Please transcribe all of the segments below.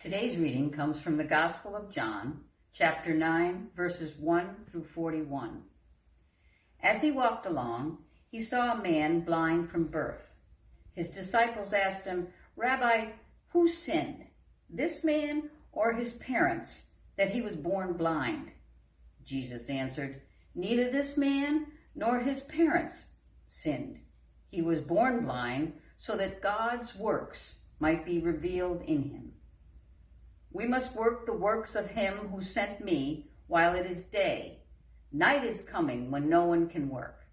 Today's reading comes from the Gospel of John, chapter 9, verses 1 through 41. As he walked along, he saw a man blind from birth. His disciples asked him, "Rabbi, who sinned, this man or his parents, that he was born blind?" Jesus answered, "Neither this man nor his parents sinned. He was born blind so that God's works might be revealed in him. We must work the works of him who sent me while it is day. Night is coming when no one can work.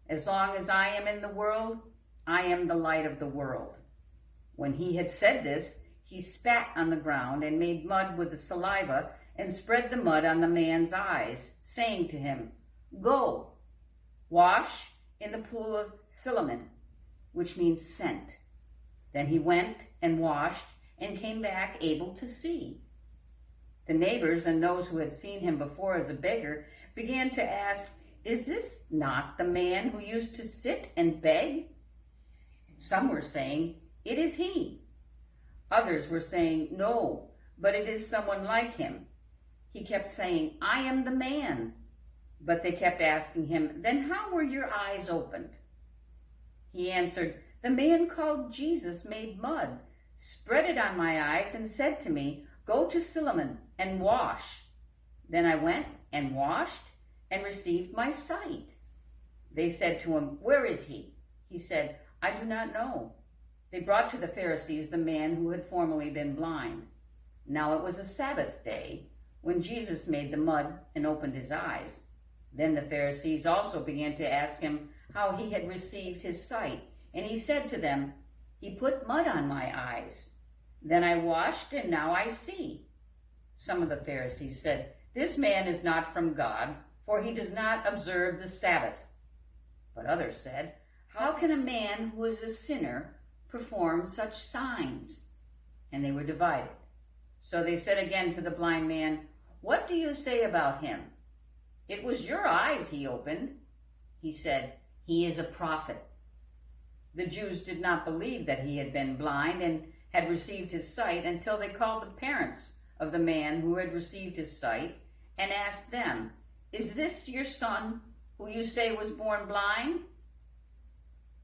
As long as I am in the world, I am the light of the world." When he had said this, he spat on the ground and made mud with the saliva and spread the mud on the man's eyes, saying to him, "Go, wash in the pool of Siloam," which means sent. Then he went and washed and came back able to see. The neighbors and those who had seen him before as a beggar began to ask, "Is this not the man who used to sit and beg?" Some were saying, "It is he." Others were saying, "No, but it is someone like him." He kept saying, "I am the man." But they kept asking him, "Then how were your eyes opened?" He answered, "The man called Jesus made mud, spread it on my eyes, and said to me, 'Go to Siloam and wash.' Then I went and washed and received my sight." They said to him, "Where is he?" He said, "I do not know." They brought to the Pharisees the man who had formerly been blind. Now it was a Sabbath day when Jesus made the mud and opened his eyes. Then the Pharisees also began to ask him how he had received his sight. And he said to them, "He put mud on my eyes. Then I washed, and now I see." Some of the Pharisees said, "This man is not from God, for he does not observe the Sabbath." But others said, "How can a man who is a sinner perform such signs?" And they were divided. So they said again to the blind man, "What do you say about him? It was your eyes he opened." He said, "He is a prophet." The Jews did not believe that he had been blind and had received his sight until they called the parents of the man who had received his sight and asked them, "Is this your son who you say was born blind?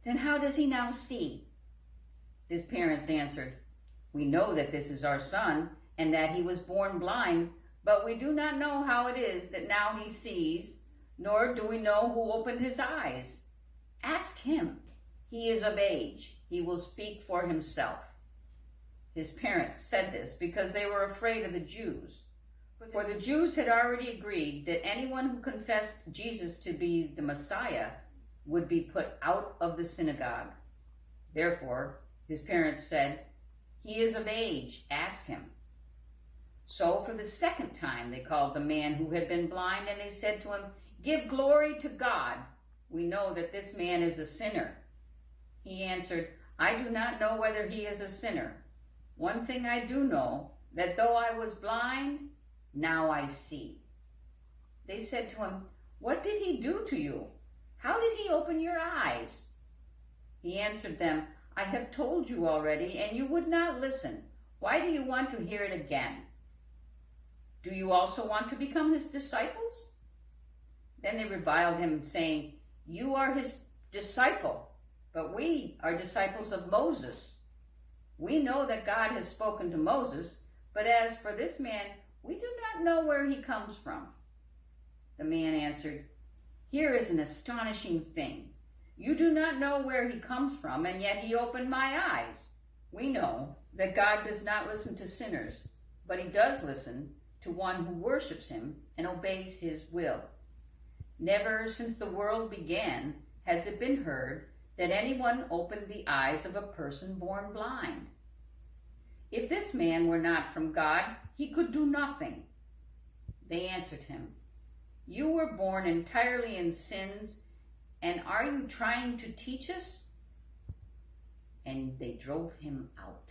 Then how does he now see?" His parents answered, "We know that this is our son and that he was born blind, but we do not know how it is that now he sees, nor do we know who opened his eyes. Ask him. He is of age. He will speak for himself." His parents said this because they were afraid of the Jews. For the Jews had already agreed that anyone who confessed Jesus to be the Messiah would be put out of the synagogue. Therefore, his parents said, "He is of age. Ask him." So for the second time they called the man who had been blind, and they said to him, "Give glory to God. We know that this man is a sinner." He answered, "I do not know whether he is a sinner. One thing I do know, that though I was blind, now I see." They said to him, "What did he do to you? How did he open your eyes?" He answered them, "I have told you already, and you would not listen. Why do you want to hear it again? Do you also want to become his disciples?" Then they reviled him, saying, "You are his disciple, but we are disciples of Moses. We know that God has spoken to Moses, but as for this man, we do not know where he comes from." The man answered, "Here is an astonishing thing. You do not know where he comes from, and yet he opened my eyes. We know that God does not listen to sinners, but he does listen to one who worships him and obeys his will. Never since the world began has it been heard that anyone opened the eyes of a person born blind. If this man were not from God, he could do nothing." They answered him, "You were born entirely in sins, and are you trying to teach us?" And they drove him out.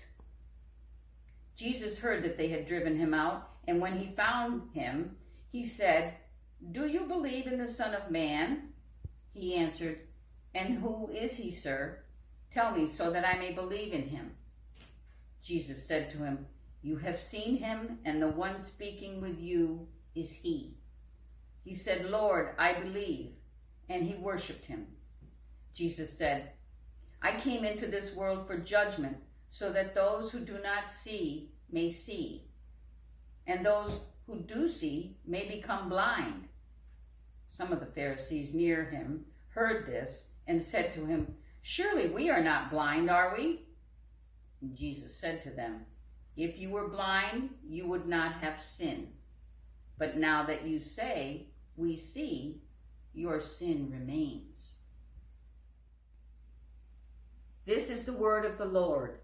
Jesus heard that they had driven him out, and when he found him, he said, "Do you believe in the Son of Man?" He answered, "And who is he, sir? Tell me so that I may believe in him." Jesus said to him, You have seen him, and the one speaking with you is he." He said, "Lord, I believe," and he worshipped him. Jesus said, "I came into this world for judgment, so that those who do not see may see, and those who do see may become blind." Some of the Pharisees near him heard this and said to him, "Surely we are not blind, are we?" And Jesus said to them, "If you were blind, you would not have sin. But now that you say, 'We see,' your sin remains." This is the word of the Lord.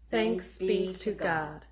Thanks be to God.